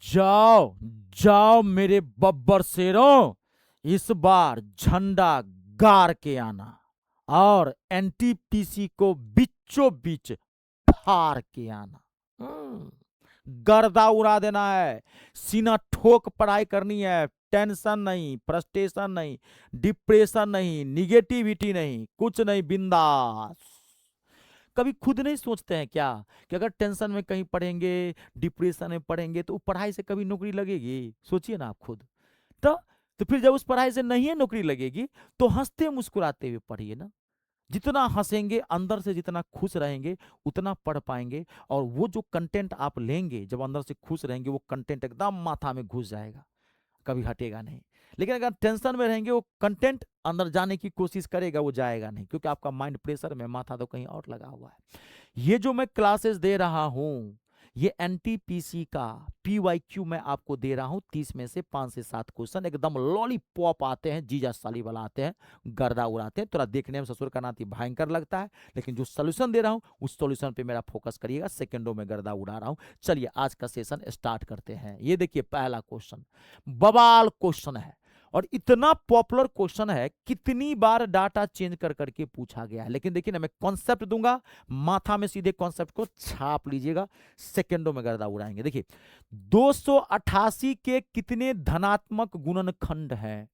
जाओ जाओ मेरे बब्बर शेरों, इस बार झंडा गाड़ के आना और एनटीपीसी को बीचों बीच फाड़ के आना। गर्दा उड़ा देना है, सीना ठोक पढ़ाई करनी है। टेंशन नहीं, फ्रस्ट्रेशन नहीं, डिप्रेशन नहीं, निगेटिविटी नहीं, कुछ नहीं, बिंदास। कभी खुद नहीं सोचते हैं क्या कि अगर टेंशन में कहीं पढ़ेंगे, डिप्रेशन में पढ़ेंगे तो पढ़ाई से कभी नौकरी लगेगी? सोचिए ना आप खुद। तो तो फिर जब उस पढ़ाई से नहीं है नौकरी लगेगी तो हंसते मुस्कुराते हुए पढ़िए ना। जितना हंसेंगे, अंदर से जितना खुश रहेंगे, उतना पढ़ पाएंगे। और वो जो कंटेंट आप लेंगे, जब अंदर से खुश रहेंगे, वो कंटेंट एकदम माथा में घुस जाएगा, कभी हटेगा नहीं। लेकिन अगर टेंशन में रहेंगे, वो कंटेंट अंदर जाने की कोशिश करेगा, वो जाएगा नहीं, क्योंकि आपका माइंड प्रेशर में, माथा तो कहीं और लगा हुआ है। ये जो मैं क्लासेस दे रहा हूं, ये एनटीपीसी का पीवाईक्यू मैं आपको दे रहा हूं। 30 में से 5 से 7 क्वेश्चन एकदम लॉलीपॉप आते हैं, जीजा साली वाला आते हैं, गर्दा उड़ाते हैं। थोड़ा देखने में ससुर का नाती भयंकर लगता है, लेकिन जो सोल्यूशन दे रहा हूं उस सोल्यूशन पे मेरा फोकस करिएगा। सेकंडों में गर्दा उड़ा रहा हूं। चलिए आज का सेशन स्टार्ट करते हैं। ये देखिए पहला क्वेश्चन बवाल क्वेश्चन है, और इतना पॉपुलर क्वेश्चन है, कितनी बार डाटा चेंज कर करके पूछा गया है। लेकिन देखिए ना, मैं कॉन्सेप्ट दूंगा, माथा में सीधे कॉन्सेप्ट को छाप लीजिएगा, सेकंडों में गर्दा उड़ाएंगे। देखिए 288 के कितने धनात्मक गुणनखंड हैं?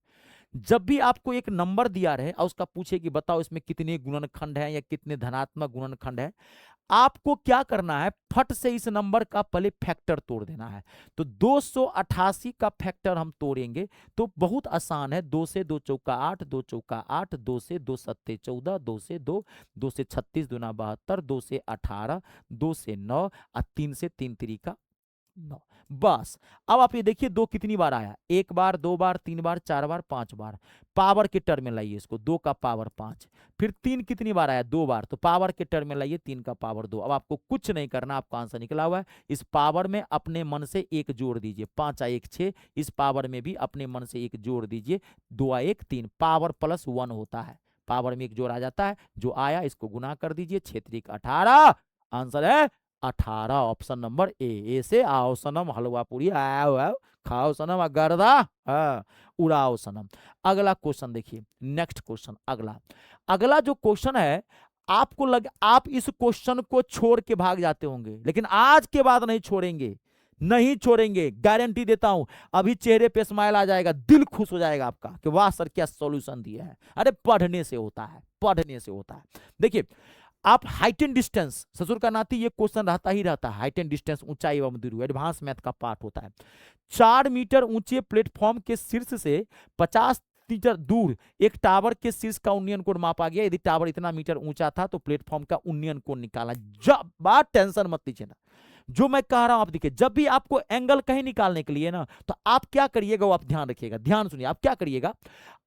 जब भी आपको एक नंबर दिया रहे और उसका पूछे कि बताओ इसमें कितने गुणनखंड हैं या कितने धनात्मक गुणनखंड हैं, आपको क्या करना है, फट से इस नंबर का पहले फैक्टर तोड़ देना है। तो 288 का फैक्टर हम तोड़ेंगे तो बहुत आसान है। 2 से 2 चौका 8, 2 चौका 8, 2 से 2 सत्ते 14, 2 से 2, 2 से 36 दूना 72, 2 से 18, 2 से 9 और 3 से 3 तिरिका 9। बस अब आप ये देखिए 2 कितनी बार आया, 1 बार, 2 बार, 3 बार, 4 बार, 5 बार। पावर के टर्म में लाइए इसको, 2 का पावर 5। फिर 3 कितनी बार आया, 2 बार, तो पावर के टर्म में लाइए 3 का पावर 2। अब आपको कुछ नहीं करना, आपका आंसर निकला हुआ है। इस पावर में अपने मन से 1 जोड़ दीजिए, 5 आ 1 6। इस पावर में भी अपने मन से 1 जोड़ दीजिए, 2 आ 1 3। पावर प्लस 1 होता है, पावर में 1 जोड़ आ जाता है, जो आया इसको गुना कर दीजिए, 6 3 18। आंसर है 18, ऑप्शन नंबर ए से आओ सनम हलवा पूरी, आओ आओ खाओ सनम, गर्दा हाँ उड़ाओ सनम। अगला क्वेश्चन देखिए, नेक्स्ट क्वेश्चन, अगला अगला जो क्वेश्चन है, आपको लग आप इस क्वेश्चन को छोड़ के भाग जाते होंगे, लेकिन आज के बाद नहीं छोड़ेंगे, नहीं छोड़ेंगे, गारंटी देता हूं। अभी चेहरे पे स्माइल आ जाएगा, दिल खुश हो जाएगा आपका कि वाह सर क्या सॉल्यूशन दिया है। अरे पढ़ने से होता है, पढ़ने से होता है। देखिए आप हाइट एंड डिस्टेंस, ससुर का नाती ये क्वेश्चन रहता ही रहता है। हाइट एंड डिस्टेंस, ऊंचाई एवं दूरी, एडवांस मैथ का पार्ट होता है। 4 मीटर ऊंचे प्लेटफॉर्म के शीर्ष से 50 मीटर दूर एक टावर के शीर्ष का उन्नयन कोण मापा गया। यदि टावर इतना मीटर ऊंचा था तो प्लेटफॉर्म का उन्नयन कोण निकाला। जब बात टेंशन मत लीजिए ना, जो मैं कह रहा हूं आप देखिए, जब भी आपको एंगल कहीं निकालने के लिए ना, तो आप क्या करिएगा वो आप ध्यान रखिएगा, ध्यान सुनिए। आप क्या करिएगा,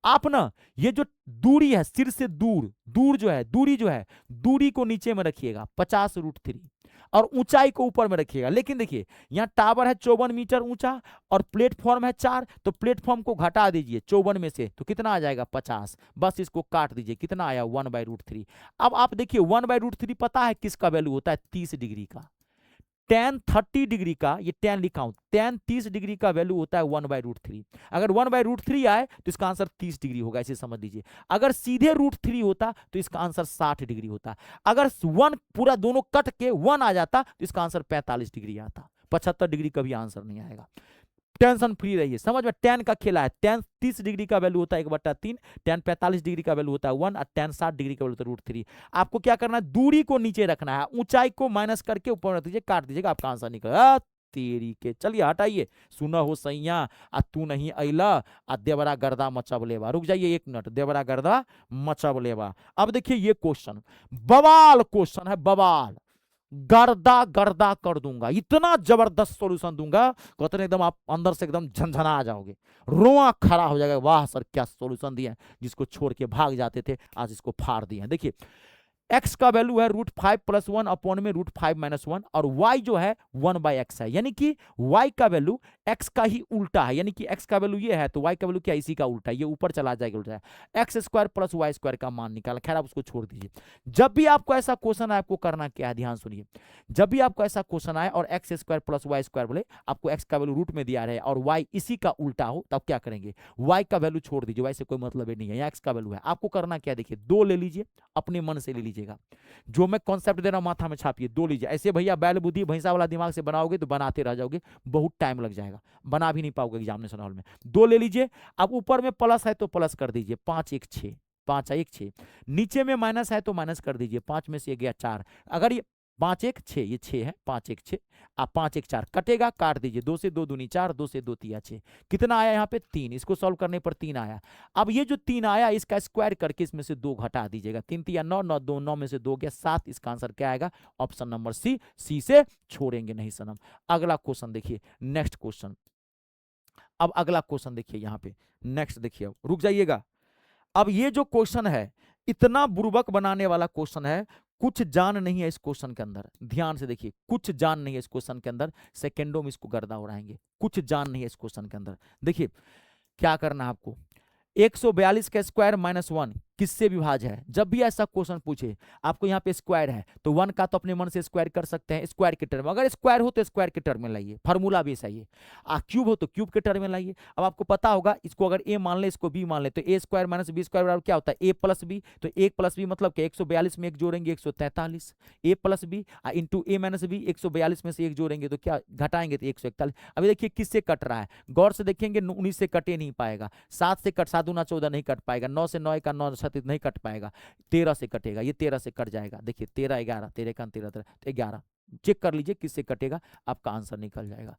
आप ना ये जो दूरी है, सिर से दूर, दूर जो है, दूरी जो है, दूरी को नीचे में रखिएगा 50√3 और ऊंचाई को ऊपर में रखिएगा। लेकिन देखिए यहाँ टावर है 54 मीटर ऊंचा और प्लेटफॉर्म है 4, तो प्लेटफॉर्म को घटा दीजिए 54 में से, तो कितना आ जाएगा 50। बस इसको काट दीजिए, कितना आया 1/√3। अब आप देखिए 1/√3 पता है किसका वैल्यू होता है, 30 डिग्री का। tan 30 डिग्री का, ये tan लिखा हूं, tan 30 डिग्री का वैल्यू होता है 1/√3। अगर 1/√3 आए तो इसका आंसर 30 डिग्री होगा, इसे समझ लीजिए। अगर सीधे √3 होता तो इसका आंसर 60 डिग्री होता। अगर 1 पूरा दोनों कट के 1 आ जाता तो इसका आंसर 45 डिग्री आता। 75 डिग्री कभी आंसर नहीं आएगा। टेंशन फ्री रहिए, समझ में, tan का खेला है। tan 30 डिग्री का वैल्यू होता है 1/3, tan 45 डिग्री का वैल्यू होता है 1 और tan 60 डिग्री का वैल्यू होता है √3। आपको क्या करना है, दूरी को नीचे रखना है, ऊंचाई को माइनस करके ऊपर रख दीजिए, काट दीजिएगा, आपका आंसर निकला। तेरी के चलिए हटाइए, सुना हो सैया आ तू नहीं अला आ देवरा गर्दा मचब लेवा। रुक जाइए 1 मिनट, देवरा गर्दा मचब लेवा। अब देखिए ये क्वेश्चन बवाल क्वेश्चन है, बवाल, गर्दा गर्दा कर दूंगा, इतना जबरदस्त सॉल्यूशन दूंगा, कहते हैं एकदम आप अंदर से एकदम झंझना आ जाओगे, रोआ खड़ा हो जाएगा, वाह सर क्या सॉल्यूशन दिया, जिसको छोड़ के भाग जाते थे आज इसको फाड़ दिए। देखिए x का वैल्यू है √5 + 1 अपॉन में √5 - 1 और y जो है 1/x है, यानी कि y का वैल्यू x का ही उल्टा है, यानी कि x का वैल्यू ये है तो y का वैल्यू क्या, इसी का उल्टा है, ये ऊपर चला जाएगा उल्टा है, x square plus Y square का मान निकाला। खैर आप उसको छोड़ दीजिए। जब भी आपको ऐसा क्वेश्चन आए आपको करना क्या है, ध्यान सुनिए। जब भी आपको ऐसा क्वेश्चन आए और X square plus Y square बोले, आपको x का वैल्यू रूट में दिया रहे और y इसी का उल्टा हो, तब क्या करेंगे, y का वैल्यू छोड़ दीजिए, y से कोई मतलब ही नहीं है, यहाँ x का वैल्यू है। आपको करना क्या, देखिए 2 ले लीजिए, अपने मन से ले लीजिएगा, जो मैं कॉन्सेप्ट दे रहा हूं माथा में छापिए, 2 लीजिए। ऐसे भैया बैल बुद्धि भैंसा वाला दिमाग से बनाओगे तो बनाते रह जाओगे, बहुत टाइम लग जाएगा, बना भी नहीं पाओगे एग्जामिनेशन हॉल में। 2 ले लीजिए। अब ऊपर में प्लस है तो प्लस कर दीजिए, 5 1 6, 5 1 6। नीचे में माइनस है तो माइनस कर दीजिए, 5 में से गया 4। अगर ये 5 1 6, ये 6 है, 5 1 6, आप 5 1 4 कटेगा, काट दीजिए, 2 से 2 दूनी 4, 2 से 2 तिया 6। कितना आया यहाँ पे 3, इसको सॉल्व करने पर 3 आया। अब ये जो 3 आया इसका स्क्वायर करके इसमें से 2 घटा दीजिएगा, 3 तिया 9, 9 2 9 में से 2 गया 7, इसका आंसर क्या आएगा, ऑप्शन नंबर सी, सी से छोड़ेंगे नहीं सनम। अगला क्वेश्चन देखिए, नेक्स्ट क्वेश्चन। अब अगला क्वेश्चन देखिए यहाँ पे, नेक्स्ट देखिए, अब रुक जाइएगा। अब ये जो क्वेश्चन है इतना बुर्बक बनाने वाला क्वेश्चन है, कुछ जान नहीं है इस क्वेश्चन के अंदर, ध्यान से देखिए, कुछ जान नहीं है इस क्वेश्चन के अंदर, सेकेंडों में इसको गर्दा उड़ाएंगे। कुछ जान नहीं है इस क्वेश्चन के अंदर। देखिए क्या करना है आपको, 142 का स्क्वायर माइनस 1 किससे विभाज्य है। जब भी ऐसा क्वेश्चन पूछे, आपको यहाँ पे स्क्वायर है तो 1 का तो अपने मन से स्क्वायर कर सकते हैं, स्क्वायर के टर्म, अगर स्क्वायर हो तो स्क्वायर के टर्म में लाइए, फार्मूला भी सही है। क्यूब हो तो क्यूब के टर्म में लाइए। अब आपको पता होगा, इसको अगर ए मान ले, इसको बी मान ले, तो ए स्क्वायर माइनस बी स्क्वायर बराबर क्या होता है, ए प्लस बी। तो ए प्लस बी मतलब कि 142 में 1 जोड़ेंगे 143, ए प्लस बी इंटू ए माइनस बी, 142 में से 1 जोड़ेंगे तो क्या घटाएंगे तो 141। अभी देखिए किससे कट रहा है, गौर से देखेंगे, 19 से कटे नहीं पाएगा, 7 से कट, 7 दूना 14 नहीं कट पाएगा, 9 से 9 का 9 37 नहीं कट पाएगा, 13 से कटेगा, ये 13 से कट जाएगा। देखिए 13 11, 13 का 13 11, चेक कर लीजिए किससे कटेगा, आपका आंसर निकल जाएगा।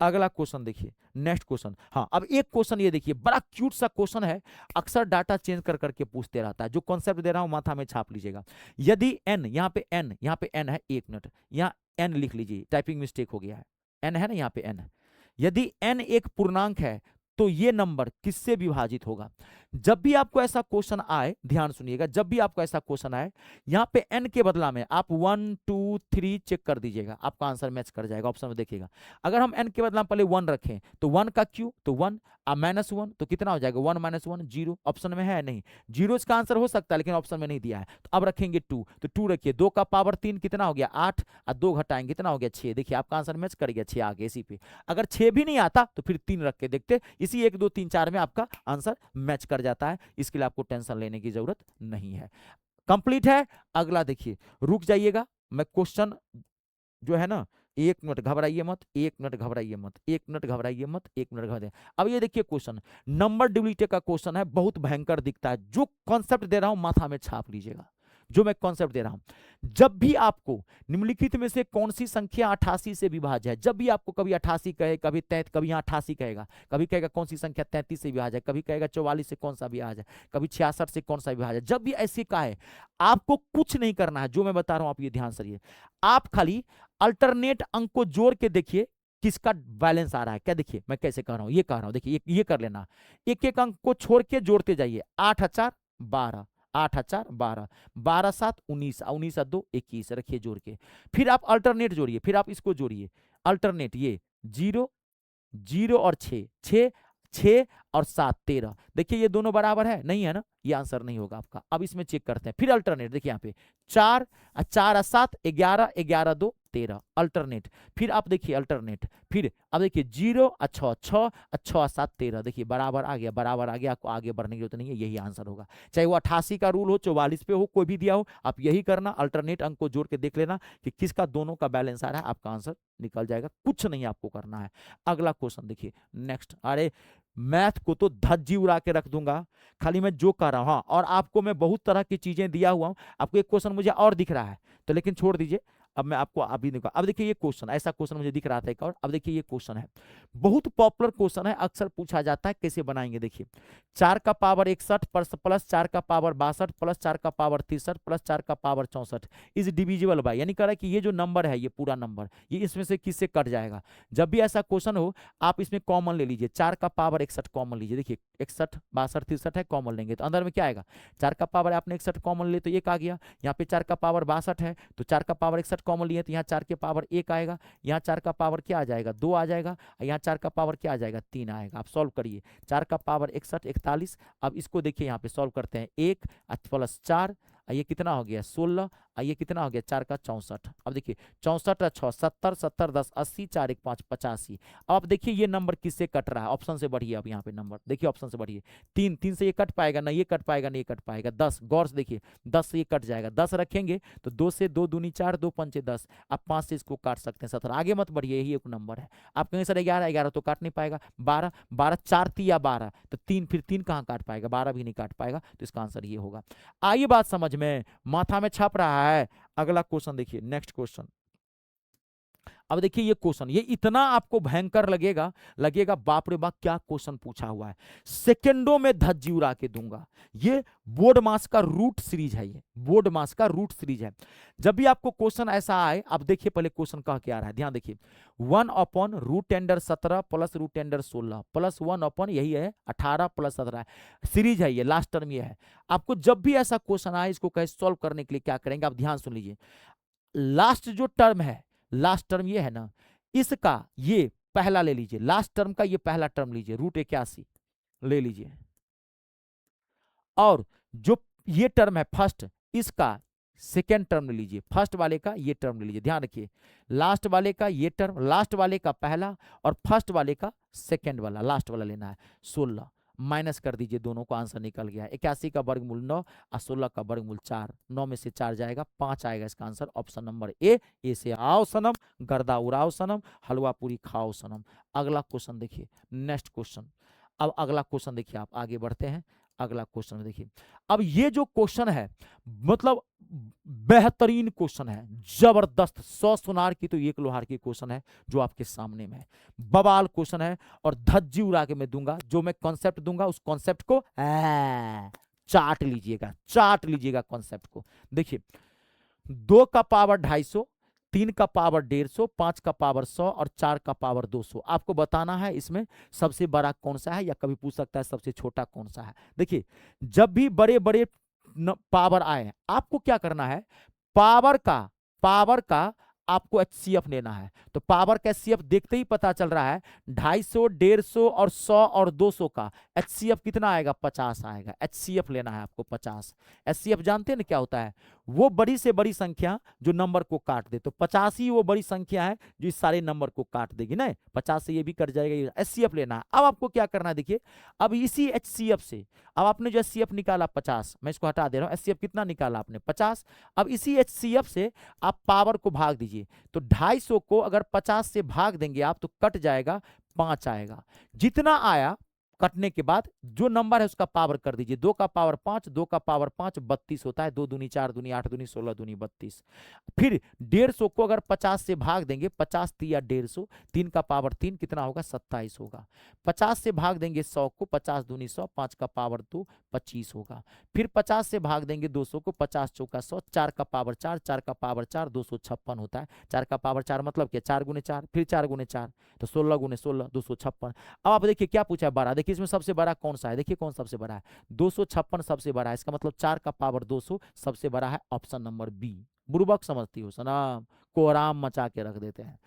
अगला क्वेश्चन देखिए, नेक्स्ट क्वेश्चन। हाँ अब एक क्वेश्चन ये देखिए, बड़ा क्यूट सा क्वेश्चन है, अक्सर डाटा चेंज कर करके पूछते रहता है। जो कॉन्सेप्ट दे रहा हूं माथा में छाप लीजिएगा। यदि n, यहाँ पे n है, 1 मिनट, यहाँ n लिख लीजिए, टाइपिंग मिस्टेक हो गया है, n है ना यहाँ पे n। यदि n एक पूर्णांक है तो ये नंबर किससे विभाजित होगा। जब भी आपको ऐसा क्वेश्चन आए, ध्यान सुनिएगा, जब भी आपको ऐसा क्वेश्चन आए, यहाँ पे n के बदला में आप 1 2 3 चेक कर दीजिएगा, आपका आंसर मैच कर जाएगा। ऑप्शन में देखिएगा, अगर हम n के बदला में पहले 1 रखें तो 1 का क्यू तो 1, माइनस 1 तो कितना हो जाएगा, 1 माइनस 1 0। ऑप्शन में है नहीं, 0 इसका आंसर हो सकता है लेकिन ऑप्शन में नहीं दिया है। तो अब रखेंगे 2, तो 2 रखिए, 2 का पावर 3 कितना हो गया 8, और 2 घटाएंगे कितना हो गया 6। देखिए आपका आंसर मैच कर गया, 6 आ गया इसी पे। अगर 6 भी नहीं आता तो फिर 3 रख के देखते, इसी 1 2 3 4 में आपका आंसर मैच कर जाता है। इसके लिए आपको टेंशन लेने की जरूरत नहीं है। कंप्लीट है। अगला देखिए, रुक जाइएगा, मैं क्वेश्चन जो है ना, 1 मिनट घबराइए मत, 1 मिनट घबराइए मत, 1 मिनट घबराइए मत, 1 मिनट घबराइए। अब ये देखिए क्वेश्चन, नंबर डिविडेंड का क्वेश्चन है, बहुत भयंकर दिखता है। जो कॉन्सेप्ट दे रहा हूं माथा में छाप लीजिएगा, जो मैं कॉन्सेप्ट दे रहा हूं। जब भी आपको निम्नलिखित में से कौन सी संख्या 88 से विभाज्य है, जब भी आपको कभी 88 कहे, कभी कभी यहाँ 88 कहेगा, कभी कहेगा कौन सी संख्या 33 से विभाज्य है, कभी कहेगा 44 से कौन सा विभाज्य है, कभी 66 से कौन सा विभाज्य है, जब भी ऐसे का है, आपको कुछ नहीं करना है। जो मैं बता रहा हूं आप ये ध्यान से, आप खाली अल्टरनेट अंक को जोड़ के देखिए किसका बैलेंस आ रहा है। क्या देखिए मैं कैसे कह रहा हूं, ये कह रहा हूं, देखिए ये कर लेना, एक एक अंक को छोड़ के जोड़ते जाइए। 8 4 12, 8 4 12, 12 7 19, 19 2 21 रखिए जोड़ के। फिर आप अल्टरनेट जोड़िए, फिर आप इसको जोड़िए अल्टरनेट, ये 0 0 और 6 6 6 और 7 13। देखिए ये दोनों बराबर है, नहीं है ना, ये आंसर नहीं होगा आपका। अब इसमें चेक करते हैं, फिर अल्टरनेट देखिए यहाँ पे 4 4 7 11 11 2 13 अल्टरनेट। फिर आप देखिए अल्टरनेट, फिर अब देखिए 0 6 6 6 7 13, देखिए बराबर आ गया, बराबर आ गया, आपको आगे बढ़ने की जरूरत नहीं है, यही आंसर होगा। चाहे वो 88 का रूल हो, 44 पे हो, कोई भी दिया हो, आप यही करना, अल्टरनेट अंक को जोड़ के देख लेना कि किसका दोनों का बैलेंस आ रहा है, आपका आंसर निकल जाएगा। कुछ नहीं आपको करना है। अगला क्वेश्चन देखिए, नेक्स्ट। अरे मैथ को तो धज्जी उड़ा के रख दूंगा, खाली मैं जो कर रहा हूं। हाँ, और आपको मैं बहुत तरह की चीजें दिया हुआ हूं, आपको एक क्वेश्चन मुझे और दिख रहा है तो लेकिन छोड़ दीजिए, अब मैं आपको अभी देखो। अब देखिए ये क्वेश्चन, ऐसा क्वेश्चन मुझे दिख रहा था एक और। अब देखिए ये क्वेश्चन है, बहुत पॉपुलर क्वेश्चन है, अक्सर पूछा जाता है। कैसे बनाएंगे देखिए, 4 का पावर 61 प्लस 4 का पावर 62 प्लस 4 का पावर 63 प्लस 4 का पावर 64 इज डिविजिबल बाय, यानी कह रहा है कि ये जो नंबर है, ये पूरा नंबर, ये इसमें से किससे कट जाएगा। जब भी ऐसा क्वेश्चन हो आप इसमें कॉमन ले लीजिए, 4 का पावर 61 कॉमन लीजिए। देखिए 61 62 63 है, कॉमन लेंगे तो अंदर में क्या आएगा, 4 का पावर आपने 61 कॉमन लिए तो 1 आ गया। यहाँ पे 4 का पावर 62 है तो 4 का पावर 61 कॉमन लिए तो यहाँ 4 के पावर 1 आएगा। यहाँ 4 का पावर क्या आ जाएगा, 2 आ जाएगा। यहाँ 4 का पावर क्या आ जाएगा, 3 आएगा। आप सॉल्व करिए, 4 का पावर 61 41। अब इसको देखिए यहाँ पे सॉल्व करते हैं, 1 प्लस 4, ये कितना हो गया 16, ये कितना हो गया 4 का 64। अब देखिए 64 और 6 70 70 10 80 4 1 5 85। अब देखिए ये नंबर किससे कट रहा है, ऑप्शन से बढ़िए। अब यहाँ पे नंबर देखिए, ऑप्शन से बढ़िए, 3 3 से ये कट पाएगा ना, ये कट पाएगा ना, ये कट पाएगा। 10 गौर से देखिए, 10 से ये कट जाएगा, 10 रखेंगे तो 2 से 2 दूनी 4 2 पंचे 10। आप 5 से इसको काट सकते हैं 17। आगे मत बढ़िए, यही एक नंबर है। आप कहेंगे सर 11 11 तो काट नहीं पाएगा, 12 12 4 या 12 तो 3, फिर 3 कहाँ काट पाएगा, 12 भी नहीं काट पाएगा, तो इसका आंसर ये होगा। आइए बात समझ में, माथा में छप रहा है। अगला क्वेश्चन देखिए, नेक्स्ट क्वेश्चन। अब देखिए ये क्वेश्चन, ये इतना आपको भयंकर लगेगा, लगेगा बाप रे बाप क्या क्वेश्चन पूछा हुआ है, सेकंडों में धज्जी उड़ा के दूंगा। ये बोर्ड मास का रूट सीरीज है, ये बोर्ड मास का रूट सीरीज है। जब भी आपको क्वेश्चन ऐसा आए, अब देखिए पहले क्वेश्चन कह के आ रहा है, ध्यान देखिए, 1/√10⁻17 प्लस √10⁻16 प्लस 1/, यही है 18 प्लस 17 सीरीज है, ये लास्ट टर्म ये है। आपको जब भी ऐसा क्वेश्चन आए, इसको कैसे सॉल्व करने के लिए क्या करेंगे, आप ध्यान सुन लीजिए। लास्ट जो टर्म है, लास्ट टर्म ये है ना, इसका ये पहला ले लीजिए, लास्ट टर्म का ये पहला टर्म लीजिए, √81 ले लीजिए। और जो ये टर्म है फर्स्ट, इसका सेकेंड टर्म ले लीजिए, फर्स्ट वाले का ये टर्म ले लीजिए। ध्यान रखिए, लास्ट वाले का ये टर्म, लास्ट वाले का पहला और फर्स्ट वाले का सेकेंड वाला, लास्ट वाला लेना है। 16 माइनस कर दीजिए, दोनों को आंसर निकल गया। 81 का वर्गमूल 9 और 16 का वर्गमूल 4, 9 में से 4 जाएगा 5 आएगा इसका आंसर, ऑप्शन नंबर ए से आओ सनम, गर्दा उड़ाओ सनम, हलवा पूरी खाओ सनम। अगला क्वेश्चन देखिए, नेक्स्ट क्वेश्चन। अब अगला क्वेश्चन देखिए, आप आगे बढ़ते हैं, अगला क्वेश्चन देखिए। अब ये जो क्वेश्चन है, मतलब बेहतरीन क्वेश्चन है, जबरदस्त, 100 सुनार की तो 1 लोहार की क्वेश्चन है जो आपके सामने में है। बवाल क्वेश्चन है और धज्जी उड़ा के मैं दूंगा। जो मैं कॉन्सेप्ट दूंगा उस कॉन्सेप्ट को चाट लीजिएगा, चाट लीजिएगा कॉन्सेप्ट को। देखिए 2 का पावर 250, 3 का पावर 150, 5 का पावर 100 और 4 का पावर 200। आपको बताना है इसमें सबसे बड़ा कौन सा है, या कभी पूछ सकता है सबसे छोटा कौन सा है। देखिए जब भी बड़े बड़े पावर आए, आपको क्या करना है, पावर का आपको एचसीएफ लेना है। तो पावर का एचसीएफ देखते ही पता चल रहा है, 250, 150 और 100 और 200 का एचसीएफ कितना आएगा, 50 आएगा। एचसीएफ लेना है आपको 50। एचसीएफ जानते हैं ना क्या होता है, वो बड़ी से बड़ी संख्या जो नंबर को काट दे। तो 50 ही वो बड़ी संख्या है जो इस सारे नंबर को काट देगी ना, 50 से ये भी कट जाएगा। एचसीएफ लेना है। अब आपको क्या करना है, देखिए अब इसी एचसीएफ से, अब आपने जो एचसीएफ निकाला 50, मैं इसको हटा दे रहा हूं, एचसीएफ कितना निकाला आपने 50। अब इसी एचसीएफ से आप पावर को भाग दीजिए, तो 250 को अगर 50 से भाग देंगे आप तो कट जाएगा, 5 आएगा। जितना आया कटने के बाद जो नंबर है उसका पावर कर दीजिए। 2 का पावर 5, 2 का पावर 5 32 होता है। 2 दूनी 4 दूनी 8 दूनी 16 दूनी 32। फिर 150 को अगर 50 से भाग देंगे, 50 3 150, 3 का पावर 3 कितना होगा, 27 होगा। 50 से भाग देंगे 100 को, 50 दूनी 100, 5 का पावर 2 25 होगा। फिर 50 से भाग देंगे 200 को, 50 चौका 100, 4 का पावर 4, 4 का पावर 4 256 होता है। 4 का पावर 4 मतलब क्या, 4 गुने 4, फिर 4 गुने 4 तो 16 गुने 16 256। अब आप देखिए क्या पूछा है, 12। देखिए इसमें सबसे बड़ा कौन सा है, देखिए कौन सबसे बड़ा है, 256 सबसे बड़ा है। इसका मतलब 4 का पावर 200 सबसे बड़ा है, ऑप्शन नंबर बी। बुर्बक समझती हो सनम, कोहराम मचा के रख देते हैं।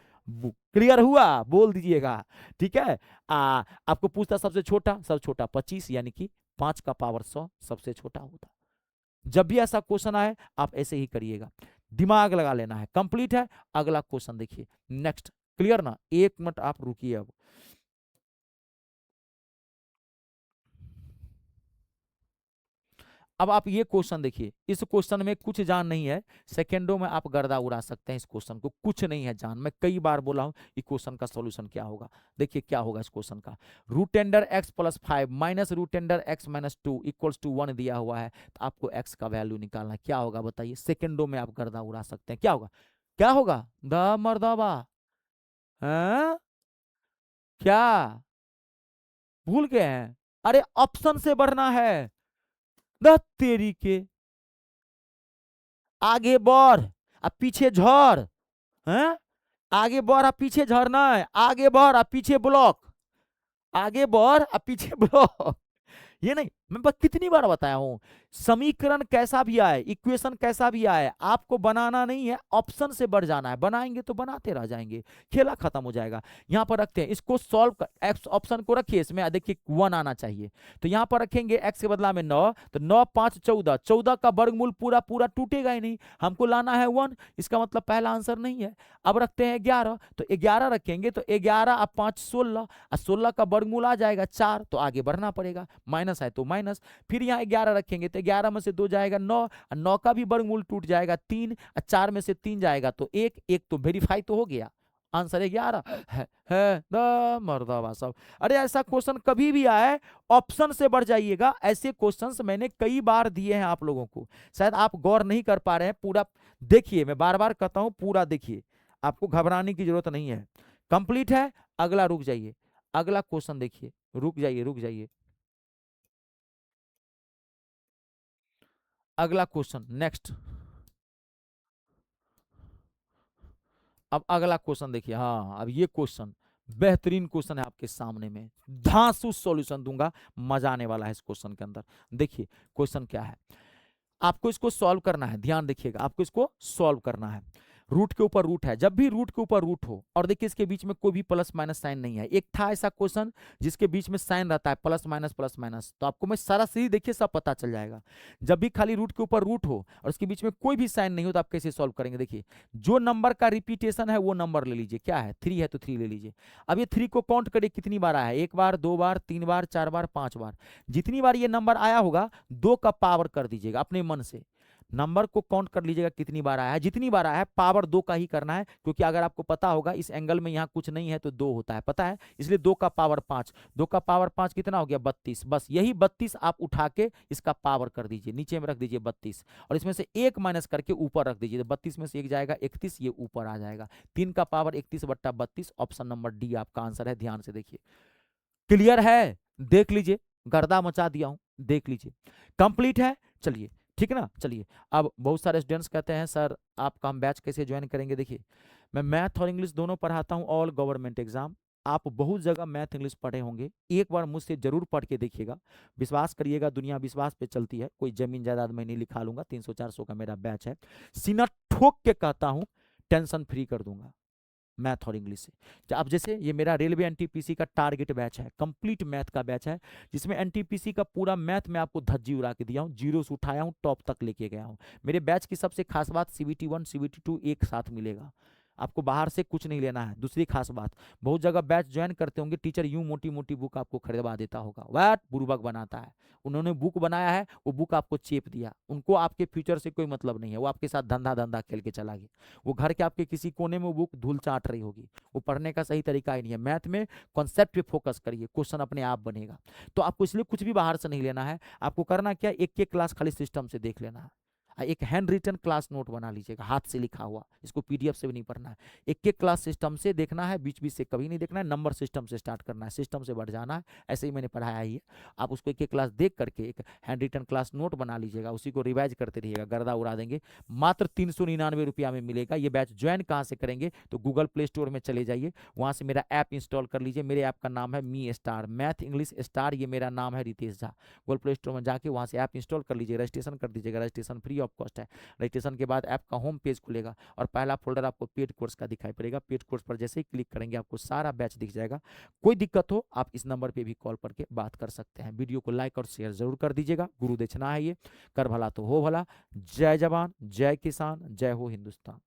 क्लियर हुआ, बोल दीजिएगा, ठीक है। आपको पूछता सबसे छोटा, सब छोटा 25, यानी कि 5 का पावर 100 सबसे छोटा होता। जब भी ऐसा क्वेश्चन आए आप ऐसे ही करिएगा, दिमाग लगा लेना है। कंप्लीट है। अगला क्वेश्चन देखिए, नेक्स्ट। क्लियर ना, 1 मिनट आप रुकिए। अब आप ये क्वेश्चन देखिए, इस क्वेश्चन में कुछ जान नहीं है, सेकेंडों में आप गर्दा उड़ा सकते हैं। इस क्वेश्चन को कुछ नहीं है जान, मैं कई बार बोला हूं इस क्वेश्चन का सॉल्यूशन क्या होगा। देखिए क्या होगा इस क्वेश्चन का, √10x + 5 माइनस √10x - 2 = 1 दिया हुआ है। तो आपको x का वैल्यू निकालना है, क्या होगा बताइए। सेकेंडों में आप गर्दा उड़ा सकते हैं, क्या होगा, क्या होगा, द मर्दाबा, हाँ क्या भूल गए हैं, अरे ऑप्शन से बढ़ना है, द तेरी के, आगे बढ़ अब पीछे झड़, हैं, आगे बढ़ अब पीछे झड़ना है, आगे बढ़ अब पीछे ब्लॉक, आगे बढ़ अब पीछे ब्लॉक। ये नहीं, मैं बस कितनी बार बताया हूं, समीकरण कैसा भी आए, इक्वेशन कैसा भी आए, आपको बनाना नहीं है, ऑप्शन से बढ़ जाना है। बनाएंगे तो बनाते रह जाएंगे, खेला खत्म हो जाएगा। यहां पर रखते हैं इसको, सॉल्व कर, एक्स ऑप्शन को रखिए, इसमें देखिए 1 आना चाहिए, तो यहां पर रखेंगे एक्स के बदला में 9, तो 9 5 14, 14 का वर्गमूल पूरा पूरा टूटेगा ही नहीं, हमको लाना है 1, इसका मतलब पहला आंसर नहीं है। अब रखते हैं 11, तो 11 रखेंगे, तो 11 अब 5 16, और 16 का वर्गमूल आ जाएगा 4, तो आगे बढ़ना पड़ेगा, माइनस है तो माइनस। फिर यहाँ 11 रखेंगे, तो 11 में से 2 जाएगा 9, और 9 का भी वर्गमूल टूट जाएगा 3, और 4 में से 3 जाएगा तो 1, 1 तो वेरीफाई तो हो गया, आंसर है 11 है द मर्दाबा सब। अरे ऐसा क्वेश्चन कभी भी आए, ऑप्शन से बढ़ जाइएगा। ऐसे क्वेश्चंस मैंने कई बार दिए हैं आप लोगों को, शायद आप गौर नहीं कर पा रहे हैं। पूरा देखिए, मैं बार बार कहता हूं, पूरा देखिए, आपको घबराने की जरूरत नहीं है। कंप्लीट है, अगला रुक जाइए, अगला क्वेश्चन देखिए, रुक जाइए रुक जाइए, अगला क्वेश्चन नेक्स्ट। अब अगला क्वेश्चन देखिए, हाँ अब ये क्वेश्चन बेहतरीन क्वेश्चन है आपके सामने में, धांसू सॉल्यूशन दूंगा, मजा आने वाला है इस क्वेश्चन के अंदर। देखिए क्वेश्चन क्या है, आपको इसको सॉल्व करना है, ध्यान देखिएगा, आपको इसको सॉल्व करना है। रूट के ऊपर रूट है, जब भी रूट के ऊपर रूट हो, और देखिए इसके बीच में कोई भी प्लस माइनस साइन नहीं है। एक था ऐसा क्वेश्चन जिसके बीच में साइन रहता है, प्लस माइनस, तो आपको मैं सारा सीरीज देखिए सब पता चल जाएगा। जब भी खाली रूट के ऊपर रूट हो और उसके बीच में कोई भी साइन नहीं हो, तो आप कैसे सॉल्व करेंगे। देखिए जो नंबर का रिपीटेशन है वो नंबर ले लीजिए, क्या है 3 है तो 3 ले लीजिए। अब ये 3 को काउंट करिए कितनी बार आया है, 1 बार 2 बार 3 बार 4 बार 5 बार, जितनी बार ये नंबर आया होगा 2 का पावर कर दीजिएगा अपने मन से। नंबर को काउंट कर लीजिएगा कितनी बार आया है, जितनी बार आया है पावर 2 का ही करना है, क्योंकि अगर आपको पता होगा इस एंगल में यहाँ कुछ नहीं है तो 2 होता है, पता है, इसलिए 2 का पावर 5, 2 का पावर 5 कितना हो गया 32, बस यही 32 आप उठा के इसका पावर कर दीजिए, नीचे में रख दीजिए 32, और इसमें से 1 माइनस करके ऊपर रख दीजिए, तो 32 में से 1 जाएगा 31, ये ऊपर आ जाएगा, 3 का पावर 31/32, ऑप्शन नंबर डी आपका आंसर है। ध्यान से देखिए, क्लियर है, देख लीजिए, गर्दा मचा दिया हूं, देख लीजिए, कंप्लीट है। चलिए ठीक है ना, चलिए अब बहुत सारे स्टूडेंट्स कहते हैं सर आपका हम बैच कैसे ज्वाइन करेंगे। देखिए मैं मैथ और इंग्लिश दोनों पढ़ाता हूं, ऑल गवर्नमेंट एग्जाम। आप बहुत जगह मैथ इंग्लिश पढ़े होंगे, एक बार मुझसे जरूर पढ़ के देखिएगा, विश्वास करिएगा, दुनिया विश्वास पे चलती है, कोई जमीन जायदाद में नहीं लिखा लूंगा, 300-400 का मेरा बैच है, सीना ठोक के कहता हूं टेंशन फ्री कर दूंगा मैथ और इंग्लिश से। अब जैसे ये मेरा रेलवे एनटीपीसी का टारगेट बैच है, कंप्लीट मैथ का बैच है, जिसमें एनटीपीसी का पूरा मैथ में आपको धज्जी उड़ा के दिया हूँ, जीरो से उठाया हूँ, टॉप तक लेके गया हूँ। मेरे बैच की सबसे खास बात, CBT 1 CBT 2 एक साथ मिलेगा, आपको बाहर से कुछ नहीं लेना है। दूसरी खास बात, बहुत जगह बैच ज्वाइन करते होंगे, टीचर यूं मोटी मोटी बुक आपको खरीदवा देता होगा, वह बुर्बक बनाता है, उन्होंने बुक बनाया है, वो बुक आपको चेप दिया, उनको आपके फ्यूचर से कोई मतलब नहीं है, वो आपके साथ धंधा धंधा खेल के चला गया, वो घर के आपके किसी कोने में वो बुक धूल चाट रही होगी, वो पढ़ने का सही तरीका ही नहीं है। मैथ में कॉन्सेप्ट पे फोकस करिए, क्वेश्चन अपने आप बनेगा। तो आपको इसलिए कुछ भी बाहर से नहीं लेना है, आपको करना क्या, एक एक क्लास खाली सिस्टम से देख लेना है, एक हैंड रिटन क्लास नोट बना लीजिएगा, हाथ से लिखा हुआ, इसको PDF से भी नहीं पढ़ना है, एक एक क्लास सिस्टम से देखना है, बीच बीच से कभी नहीं देखना है, नंबर सिस्टम से स्टार्ट करना है, सिस्टम से बढ़ जाना है, ऐसे ही मैंने पढ़ाया ही है। आप उसको एक एक क्लास देख करके एक हैंड रिटन क्लास नोट बना लीजिएगा, उसी को रिवाइज करते रहिएगा, गर्दा उड़ा देंगे। मात्र 399 रुपया में मिलेगा। ये बैच ज्वाइन कहाँ से करेंगे, तो गूगल प्ले स्टोर में चले जाइए, वहाँ से मेरा ऐप इंस्टॉल कर लीजिए, मेरे ऐप का नाम है me star, math English star, ये मेरा नाम है Ritesh Jha. Google Play Store में जाके वहाँ से ऐप इंस्टॉल कर लीजिए, रजिस्ट्रेशन कर दीजिएगा, रजिस्ट्रेशन फ्री ऑफ कॉस्ट है। रजिस्ट्रेशन के बाद ऐप का होम पेज खुलेगा और पहला फोल्डर आपको पेड कोर्स का दिखाई पड़ेगा, पेड कोर्स पर जैसे ही क्लिक करेंगे आपको सारा बैच दिख जाएगा। कोई दिक्कत हो आप इस नंबर पे भी कॉल करके बात कर सकते हैं। वीडियो को लाइक और शेयर जरूर कर दीजिएगा, गुरु दक्षिणा है ये, कर भला तो हो भला। जय जवान जय किसान, जय हो हिंदुस्तान।